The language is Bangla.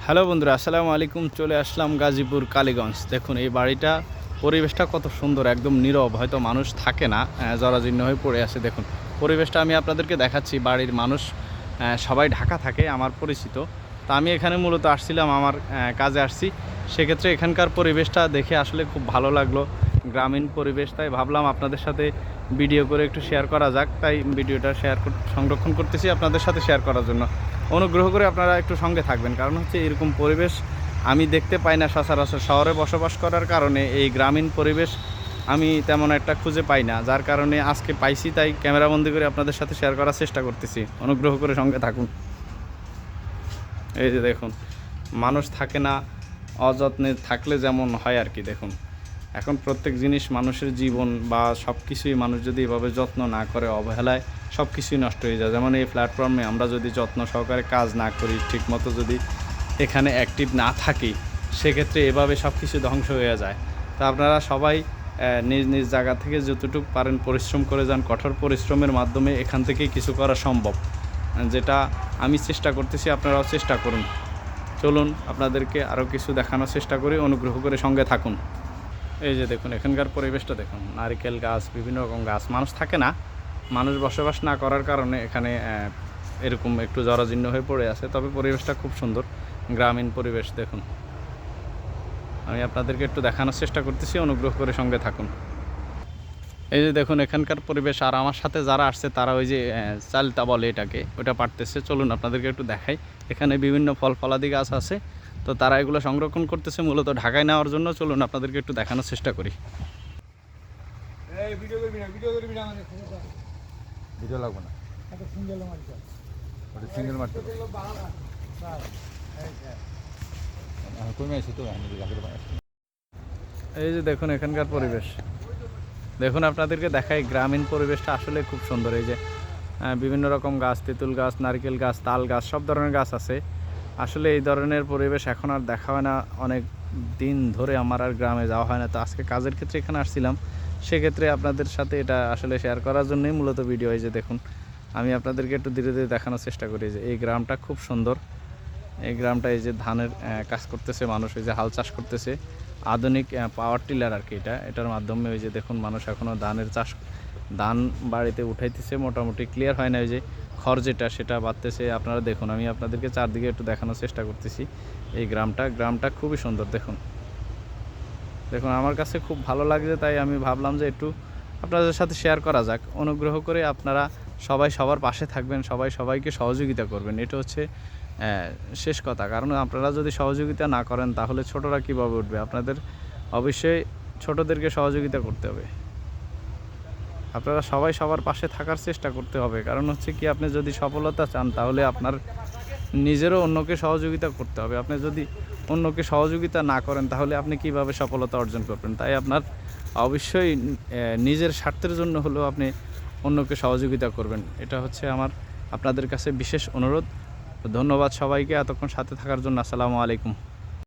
হ্যালো বন্ধুরা, আসসালামু আলাইকুম। চলে আসলাম গাজীপুর কালীগঞ্জ। দেখুন এই বাড়িটা, পরিবেশটা কত সুন্দর, একদম নীরব, হয়তো মানুষ থাকে না, জরাজীর্ণ হয়ে পড়ে আছে। দেখুন পরিবেশটা আমি আপনাদেরকে দেখাচ্ছি। বাড়ির মানুষ সবাই ঢাকা থাকে, আমার পরিচিত। তা আমি এখানে মূলত আসছিলাম, আমার কাজে আসছি। সেক্ষেত্রে এখানকার পরিবেশটা দেখে আসলে খুব ভালো লাগলো, গ্রামীণ পরিবেশ। তাই ভাবলাম আপনাদের সাথে ভিডিও করে একটু শেয়ার করা যাক। তাই ভিডিওটা সংরক্ষণ করতেছি আপনাদের সাথে শেয়ার করার জন্য। অনুগ্রহ করে আপনারা একটু সঙ্গে থাকবেন, কারণ হচ্ছে এরকম পরিবেশ আমি দেখতে পাই না সচরাচর। শহরে বসবাস করার কারণে এই গ্রামীণ পরিবেশ আমি তেমন একটা খুঁজে পাই না, যার কারণে আজকে পাইছি, তাই ক্যামেরাবন্দি করে আপনাদের সাথে শেয়ার করার চেষ্টা করতেছি। অনুগ্রহ করে সঙ্গে থাকুন। এই যে দেখুন, মানুষ থাকে না, অযত্নে থাকলে যেমন হয় আর কি। দেখুন এখন প্রত্যেক জিনিস, মানুষের জীবন বা সব কিছুই মানুষ যদি এভাবে যত্ন না করে, অবহেলায় সব কিছুই নষ্ট হয়ে যায়। যেমন এই প্ল্যাটফর্মে আমরা যদি যত্ন সহকারে কাজ না করি, ঠিকমতো যদি এখানে অ্যাক্টিভ না থাকি, সেক্ষেত্রে এভাবে সব কিছু ধ্বংস হয়ে যায়। তা আপনারা সবাই নিজ নিজ জায়গা থেকে যতটুকু পারেন পরিশ্রম করে যান। কঠোর পরিশ্রমের মাধ্যমে এখান থেকেই কিছু করা সম্ভব, যেটা আমি চেষ্টা করতেছি, আপনারাও চেষ্টা করুন। চলুন আপনাদেরকে আরও কিছু দেখানোর চেষ্টা করি, অনুগ্রহ করে সঙ্গে থাকুন। এই যে দেখুন এখানকার পরিবেশটা দেখুন, নারকেল গাছ, বিভিন্ন রকম গাছ। মানুষ থাকে না, মানুষ বসবাস না করার কারণে এখানে এরকম একটু জরাজীর্ণ হয়ে পড়ে আছে। তবে পরিবেশটা খুব সুন্দর, গ্রামীণ পরিবেশ। দেখুন আমি আপনাদেরকে একটু দেখানোর চেষ্টা করতেছি, অনুগ্রহ করে সঙ্গে থাকুন। এই যে দেখুন এখানকার পরিবেশ। আর আমার সাথে যারা আসছে তারা ওই যে চালতা বলে এটাকে, ওটা পারতেছে। চলুন আপনাদেরকে একটু দেখাই। এখানে বিভিন্ন ফল ফলাদি গাছ আছে, তো তারা এগুলো সংরক্ষণ করতেছে মূলত ঢাকায় নেওয়ার জন্য। চলুন আপনাদেরকে একটু দেখানোর চেষ্টা করি। ভিডিও লাগবে না, ওটা সিঙ্গেল মারতে কমে আসে তো। এই যে দেখুন এখানকার পরিবেশ। দেখুন আপনাদেরকে দেখাই, গ্রামীণ পরিবেশটা আসলে খুব সুন্দর। এই যে বিভিন্ন রকম গাছ, তেঁতুল গাছ, নারকেল গাছ, তাল গাছ, সব ধরনের গাছ আছে। আসলে এই ধরনের পরিবেশ এখন আর দেখা হয় না, অনেক দিন ধরে আমার আর গ্রামে যাওয়া হয় না। তো আজকে কাজের ক্ষেত্রে এখানে আসছিলাম, সেক্ষেত্রে আপনাদের সাথে এটা আসলে শেয়ার করার জন্যই মূলত ভিডিও। এই যে দেখুন আমি আপনাদেরকে একটু ধীরে ধীরে দেখানোর চেষ্টা করি যে এই গ্রামটা খুব সুন্দর। এই গ্রামটা, এই যে ধানের কাজ করতেছে মানুষ, এই যে হাল চাষ করতেছে, আধুনিক পাওয়ার টিলার আর কি এটার মাধ্যমে। ওই যে দেখুন মানুষ এখনও ধানের চাষ, ধান বাড়িতে উঠাইতেছে, মোটামুটি ক্লিয়ার হয় না। ওই যে খড় যেটা, সেটা বাড়তেছে। আপনারা দেখুন, আমি আপনাদেরকে চারদিকে একটু দেখানোর চেষ্টা করতেছি। এই গ্রামটা খুবই সুন্দর। দেখুন দেখুন আমার কাছে খুব ভালো লাগছে, তাই আমি ভাবলাম যে একটু আপনাদের সাথে শেয়ার করা যাক। অনুগ্রহ করে আপনারা সবাই সবার পাশে থাকবেন, সবাই সবাইকে সহযোগিতা করবেন। এটা হচ্ছে শেষ কথা। কারণ আপনারা যদি সহযোগিতা না করেন, তাহলে ছোটরা কীভাবে উঠবে? আপনাদের অবশ্যই ছোটদেরকে সহযোগিতা করতে হবে। আপনারা সবাই সবার পাশে থাকার চেষ্টা করতে হবে। কারণ হচ্ছে কি, আপনি যদি সফলতা চান, তাহলে আপনার নিজেরও অন্যকে সহযোগিতা করতে হবে। আপনি যদি অন্যকে সহযোগিতা না করেন, তাহলে আপনি কিভাবে সফলতা অর্জন করবেন? তাই আপনার অবশ্যই নিজের স্বার্থের জন্য হলেও আপনি অন্যকে সহযোগিতা করবেন। এটা হচ্ছে আমার আপনাদের কাছে বিশেষ অনুরোধ। ধন্যবাদ সবাইকে এতক্ষণ সাথে থাকার জন্য। আসসালামু আলাইকুম।